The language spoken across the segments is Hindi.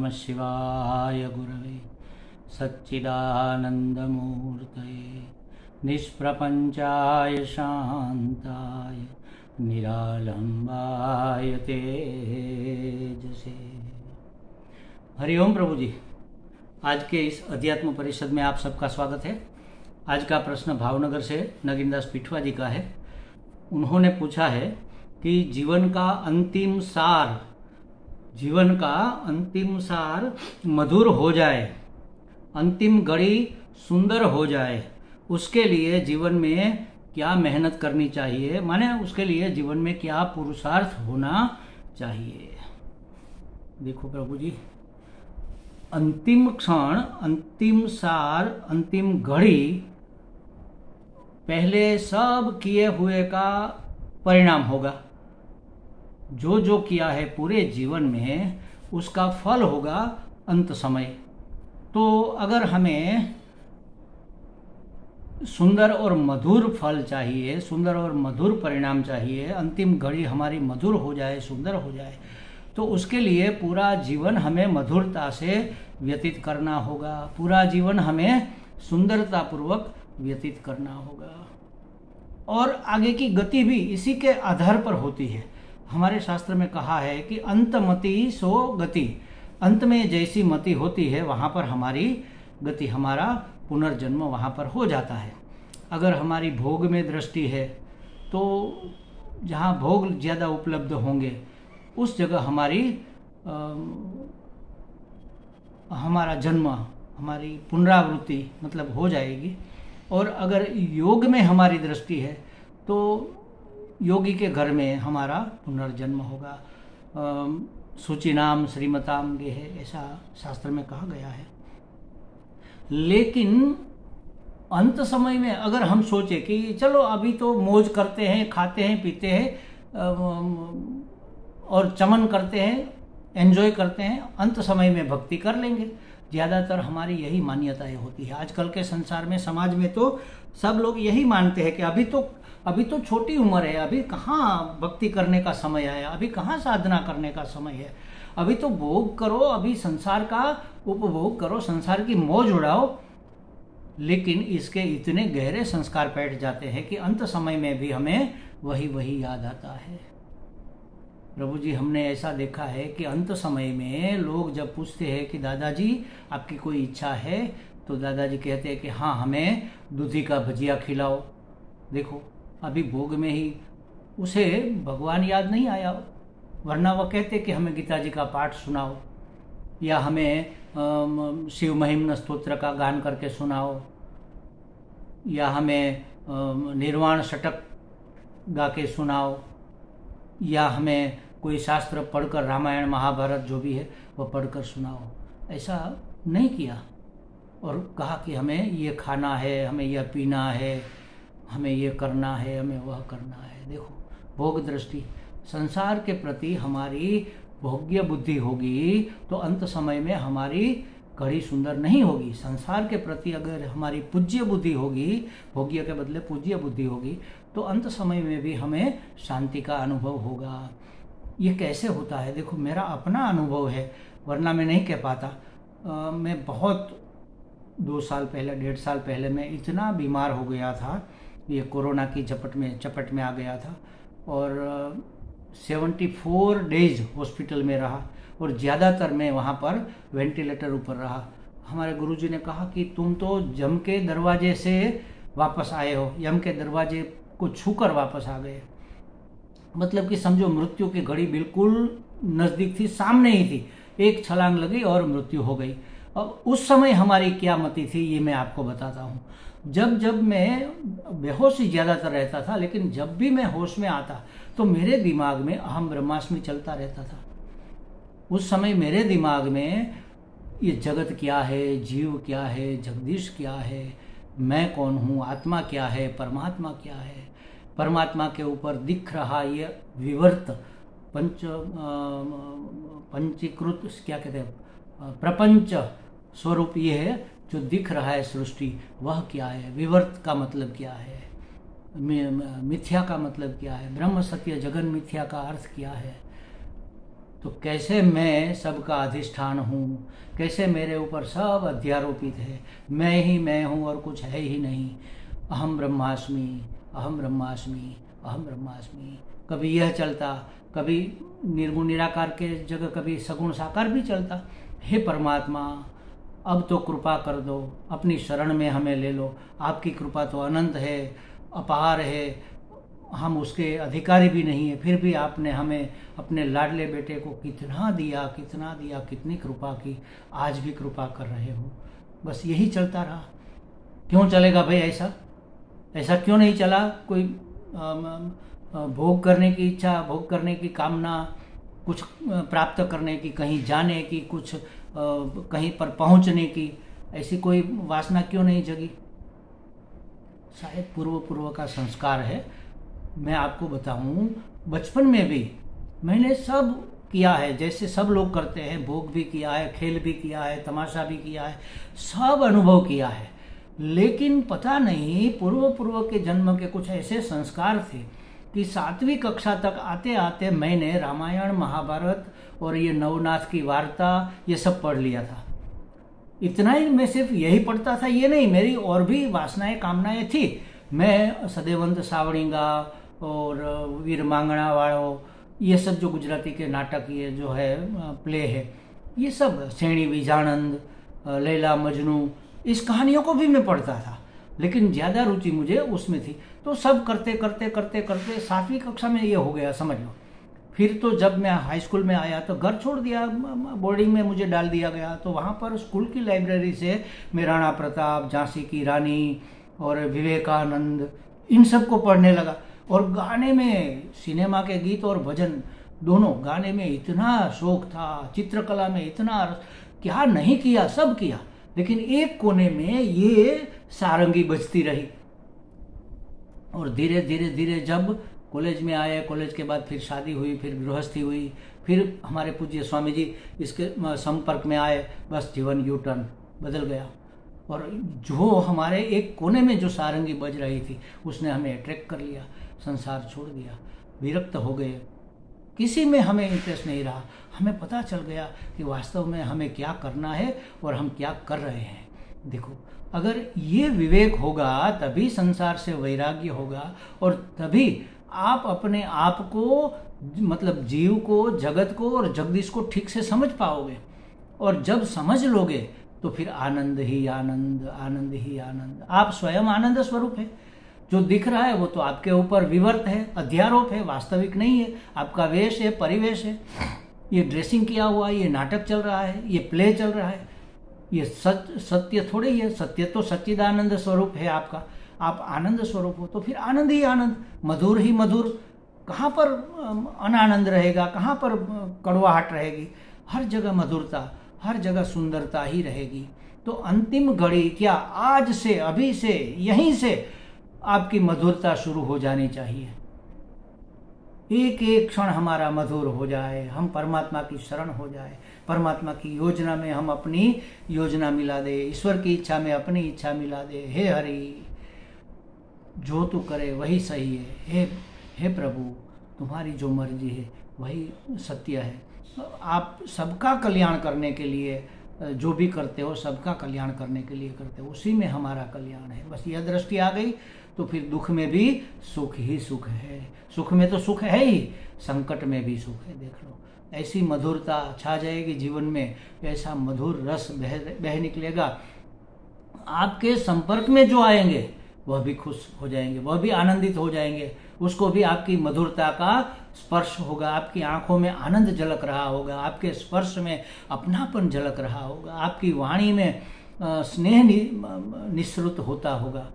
नमः शिवाय गुरवे सच्चिदानन्दमूर्तये निष्प्रपञ्चाय शान्ताय निरालम्बाय तेजसे। हरिओम प्रभु जी, आज के इस अध्यात्म परिषद में आप सबका स्वागत है। आज का प्रश्न भावनगर से नगिनदास पिठवा जी का है। उन्होंने पूछा है कि जीवन का अंतिम सार मधुर हो जाए, अंतिम घड़ी सुंदर हो जाए, उसके लिए जीवन में क्या मेहनत करनी चाहिए, माने उसके लिए जीवन में क्या पुरुषार्थ होना चाहिए। देखो प्रभु जी, अंतिम क्षण, अंतिम सार, अंतिम घड़ी पहले सब किए हुए का परिणाम होगा। जो जो किया है पूरे जीवन में उसका फल होगा अंत समय। तो अगर हमें सुंदर और मधुर फल चाहिए, सुंदर और मधुर परिणाम चाहिए, अंतिम घड़ी हमारी मधुर हो जाए, सुंदर हो जाए, तो उसके लिए पूरा जीवन हमें मधुरता से व्यतीत करना होगा, पूरा जीवन हमें सुंदरता पूर्वक व्यतीत करना होगा। और आगे की गति भी इसी के आधार पर होती है। हमारे शास्त्र में कहा है कि अंतमति सो गति, अंत में जैसी मति होती है वहाँ पर हमारी गति, हमारा पुनर्जन्म वहाँ पर हो जाता है। अगर हमारी भोग में दृष्टि है तो जहाँ भोग ज़्यादा उपलब्ध होंगे उस जगह हमारा जन्म, हमारी पुनरावृत्ति मतलब हो जाएगी। और अगर योग में हमारी दृष्टि है तो योगी के घर में हमारा पुनर्जन्म होगा। शुचिनाम श्रीमताम गेह, ऐसा शास्त्र में कहा गया है। लेकिन अंत समय में अगर हम सोचे कि चलो अभी तो मौज करते हैं, खाते हैं, पीते हैं और चमन करते हैं, एंजॉय करते हैं, अंत समय में भक्ति कर लेंगे। ज़्यादातर हमारी यही मान्यताएं होती है। आजकल के संसार में, समाज में तो सब लोग यही मानते हैं कि अभी तो छोटी उम्र है, अभी कहाँ भक्ति करने का समय है, अभी कहाँ साधना करने का समय है, अभी तो भोग करो, अभी संसार का उपभोग करो, संसार की मौज उड़ाओ। लेकिन इसके इतने गहरे संस्कार बैठ जाते हैं कि अंत समय में भी हमें वही याद आता है। प्रभु जी, हमने ऐसा देखा है कि अंत समय में लोग जब पूछते हैं कि दादाजी आपकी कोई इच्छा है, तो दादाजी कहते हैं कि हाँ, हमें दूधी का भजिया खिलाओ। देखो, अभी भोग में ही उसे भगवान याद नहीं आया, वरना वह कहते कि हमें गीता जी का पाठ सुनाओ, या हमें शिव महिम्न स्तोत्र का गान करके सुनाओ, या हमें निर्वाण षटक गा के सुनाओ, या हमें कोई शास्त्र पढ़कर, रामायण महाभारत जो भी है वह पढ़कर सुनाओ। ऐसा नहीं किया और कहा कि हमें ये खाना है, हमें यह पीना है, हमें ये करना है, हमें वह करना है। देखो, भोग दृष्टि, संसार के प्रति हमारी भोग्य बुद्धि होगी तो अंत समय में हमारी घड़ी सुंदर नहीं होगी। संसार के प्रति अगर हमारी पूज्य बुद्धि होगी, भोग्य के बदले पूज्य बुद्धि होगी, तो अंत समय में भी हमें शांति का अनुभव होगा। ये कैसे होता है? देखो, मेरा अपना अनुभव है, वरना मैं नहीं कह पाता। मैं बहुत 2 साल पहले, 1.5 साल पहले मैं इतना बीमार हो गया था, ये कोरोना की चपट में आ गया था, और 74 डेज हॉस्पिटल में रहा, और ज़्यादातर मैं वहाँ पर वेंटिलेटर ऊपर रहा। हमारे गुरुजी ने कहा कि तुम तो यम के दरवाजे से वापस आए हो, यम के दरवाजे को छूकर वापस आ गए। मतलब कि समझो, मृत्यु की घड़ी बिल्कुल नज़दीक थी, सामने ही थी, एक छलांग लगी और मृत्यु हो गई। अब उस समय हमारी क्या मति थी ये मैं आपको बताता हूँ। जब मैं बेहोशी ज़्यादातर रहता था, लेकिन जब भी मैं होश में आता तो मेरे दिमाग में अहम ब्रह्मास्मि चलता रहता था। उस समय मेरे दिमाग में ये जगत क्या है, जीव क्या है, जगदीश क्या है, मैं कौन हूँ, आत्मा क्या है, परमात्मा क्या है, परमात्मा के ऊपर दिख रहा ये विवर्त पंचीकृत क्या कहते हैं, प्रपंच स्वरूप ये है जो दिख रहा है सृष्टि, वह क्या है, विवर्त का मतलब क्या है, मिथ्या का मतलब क्या है, ब्रह्म सत्य जगन मिथ्या का अर्थ क्या है। तो कैसे मैं सबका अधिष्ठान हूँ, कैसे मेरे ऊपर सब अध्यारोपित है, मैं ही मैं हूँ और कुछ है ही नहीं। अहम ब्रह्मास्मि, अहम ब्रह्मास्मि, अहम ब्रह्मास्मि। कभी यह चलता, कभी निर्गुण निराकार के जगह कभी सगुण साकार भी चलता। हे परमात्मा, अब तो कृपा कर दो, अपनी शरण में हमें ले लो। आपकी कृपा तो अनंत है, अपार है, हम उसके अधिकारी भी नहीं है, फिर भी आपने हमें अपने लाडले बेटे को कितना दिया, कितना दिया, कितनी कृपा की, आज भी कृपा कर रहे हो। बस यही चलता रहा। क्यों चलेगा भाई ऐसा? ऐसा क्यों नहीं चला? कोई भोग करने की इच्छा, भोग करने की कामना, कुछ प्राप्त करने की, कहीं जाने की, कुछ कहीं पर पहुंचने की, ऐसी कोई वासना क्यों नहीं जगी? शायद पूर्व का संस्कार है। मैं आपको बताऊं, बचपन में भी मैंने सब किया है, जैसे सब लोग करते हैं। भोग भी किया है, खेल भी किया है, तमाशा भी किया है, सब अनुभव किया है। लेकिन पता नहीं पूर्व के जन्म के कुछ ऐसे संस्कार थे कि 7वीं कक्षा तक आते आते मैंने रामायण, महाभारत और ये नवनाथ की वार्ता ये सब पढ़ लिया था। इतना ही मैं सिर्फ यही पढ़ता था ये नहीं, मेरी और भी वासनाएं, कामनाएं थी। मैं सदैवंत सावणिंगा और वीर मांगणा वालों, ये सब जो गुजराती के नाटक, ये जो है प्ले है, ये सब सेणी विजानंद, लैला मजनू, इस कहानियों को भी मैं पढ़ता था। लेकिन ज़्यादा रुचि मुझे उसमें थी। तो सब करते करते करते करते 7वीं कक्षा में ये हो गया, समझ लो। फिर तो जब मैं हाई स्कूल में आया तो घर छोड़ दिया, बोर्डिंग में मुझे डाल दिया गया। तो वहाँ पर स्कूल की लाइब्रेरी से मैं राणा प्रताप, झांसी की रानी और विवेकानंद, इन सब को पढ़ने लगा। और गाने में, सिनेमा के गीत और भजन दोनों, गाने में इतना शौक था, चित्रकला में इतना, क्या नहीं किया, सब किया। लेकिन एक कोने में ये सारंगी बजती रही। और धीरे धीरे धीरे जब कॉलेज में आए, कॉलेज के बाद फिर शादी हुई, फिर गृहस्थी हुई, फिर हमारे पूज्य स्वामी जी इसके संपर्क में आए, बस जीवन यू टर्न बदल गया। और जो हमारे एक कोने में जो सारंगी बज रही थी, उसने हमें अट्रैक्ट कर लिया, संसार छोड़ दिया, विरक्त हो गए, किसी में हमें इंटरेस्ट नहीं रहा। हमें पता चल गया कि वास्तव में हमें क्या करना है और हम क्या कर रहे हैं। देखो, अगर ये विवेक होगा तभी संसार से वैराग्य होगा, और तभी आप अपने आप को, मतलब जीव को, जगत को और जगदीश को ठीक से समझ पाओगे। और जब समझ लोगे तो फिर आनंद ही आनंद, आनंद ही आनंद। आप स्वयं आनंद स्वरूप है। जो दिख रहा है वो तो आपके ऊपर विवर्त है, अध्यारोप है, वास्तविक नहीं है। आपका वेश है, परिवेश है, ये ड्रेसिंग किया हुआ है, ये नाटक चल रहा है, ये प्ले चल रहा है, ये सत्य थोड़े ही है। सत्य तो सच्चिदानंद स्वरूप है आपका। आप आनंद स्वरूप हो तो फिर आनंद ही आनंद, मधुर ही मधुर। कहाँ पर अनानंद रहेगा, कहाँ पर कड़वाहट रहेगी? हर जगह मधुरता, हर जगह सुंदरता ही रहेगी। तो अंतिम घड़ी क्या, आज से, अभी से, यहीं से आपकी मधुरता शुरू हो जानी चाहिए। एक एक क्षण हमारा मधुर हो जाए, हम परमात्मा की शरण हो जाए, परमात्मा की योजना में हम अपनी योजना मिला दे, ईश्वर की इच्छा में अपनी इच्छा मिला दे। हे हरि, जो तू करे वही सही है। हे प्रभु, तुम्हारी जो मर्जी है वही सत्य है। आप सबका कल्याण करने के लिए जो भी करते हो, सबका कल्याण करने के लिए करते हो, उसी में हमारा कल्याण है। बस यह दृष्टि आ गई तो फिर दुख में भी सुख ही सुख है। सुख में तो सुख है ही, संकट में भी सुख है। देख लो, ऐसी मधुरता छा जाएगी जीवन में, ऐसा मधुर रस बह निकलेगा। आपके संपर्क में जो आएंगे वह भी खुश हो जाएंगे, वह भी आनंदित हो जाएंगे। उसको भी आपकी मधुरता का स्पर्श होगा, आपकी आंखों में आनंद झलक रहा होगा, आपके स्पर्श में अपनापन झलक रहा होगा, आपकी वाणी में स्नेह निःसृत होता होगा।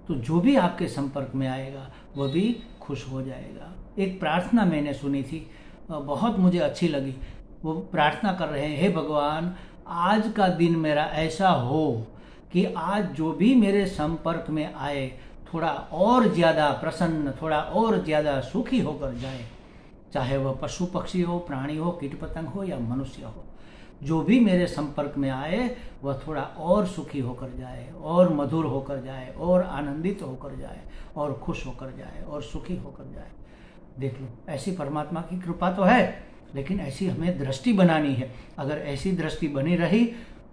तो जो भी आपके संपर्क में आएगा वह भी खुश हो जाएगा। एक प्रार्थना मैंने सुनी थी, बहुत मुझे अच्छी लगी। वो प्रार्थना कर रहे हैं, हे भगवान, आज का दिन मेरा ऐसा हो कि आज जो भी मेरे संपर्क में आए थोड़ा और ज़्यादा प्रसन्न, थोड़ा और ज़्यादा सुखी होकर जाए। चाहे वह पशु पक्षी हो, प्राणी हो, कीट पतंग हो या मनुष्य हो, जो भी मेरे संपर्क में आए वह थोड़ा और सुखी होकर जाए, और मधुर होकर जाए, और आनंदित होकर जाए, और खुश होकर जाए, और सुखी होकर जाए। देख लो, ऐसी परमात्मा की कृपा तो है। लेकिन ऐसी हमें दृष्टि बनानी है। अगर ऐसी दृष्टि बनी रही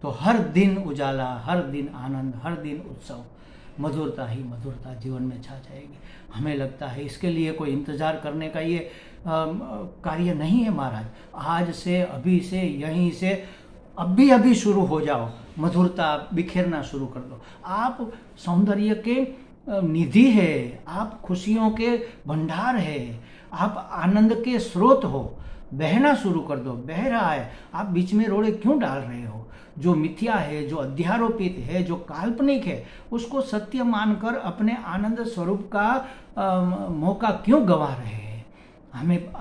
तो हर दिन उजाला, हर दिन आनंद, हर दिन उत्सव, मधुरता ही मधुरता जीवन में छा जाएगी। हमें लगता है इसके लिए कोई इंतज़ार करने का ये कार्य नहीं है महाराज। आज से, अभी से, यहीं से अभी अभी शुरू हो जाओ, मधुरता बिखेरना शुरू कर दो। आप सौंदर्य के निधि है, आप खुशियों के भंडार है, आप आनंद के स्रोत हो। बहना शुरू कर दो, बह रहा है, आप बीच में रोड़े क्यों डाल रहे हो? जो मिथ्या है, जो अध्यारोपित है, जो काल्पनिक है, उसको सत्य मानकर अपने आनंद स्वरूप का मौका क्यों गंवा रहे हैं? हमें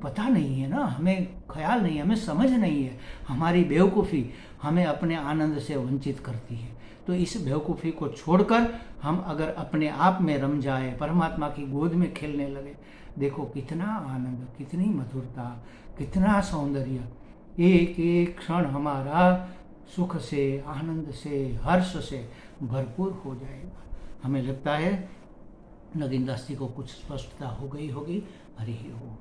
पता नहीं है ना, हमें ख्याल नहीं है, हमें समझ नहीं है। हमारी बेवकूफ़ी हमें अपने आनंद से वंचित करती है। तो इस बेवकूफ़ी को छोड़कर हम अगर अपने आप में रम जाए, परमात्मा की गोद में खेलने लगे, देखो कितना आनंद, कितनी मधुरता, कितना सौंदर्य, एक एक क्षण हमारा सुख से, आनंद से, हर्ष से भरपूर हो जाएगा। हमें लगता है नगीनदास जी को कुछ स्पष्टता हो गई होगी। हरि ओम।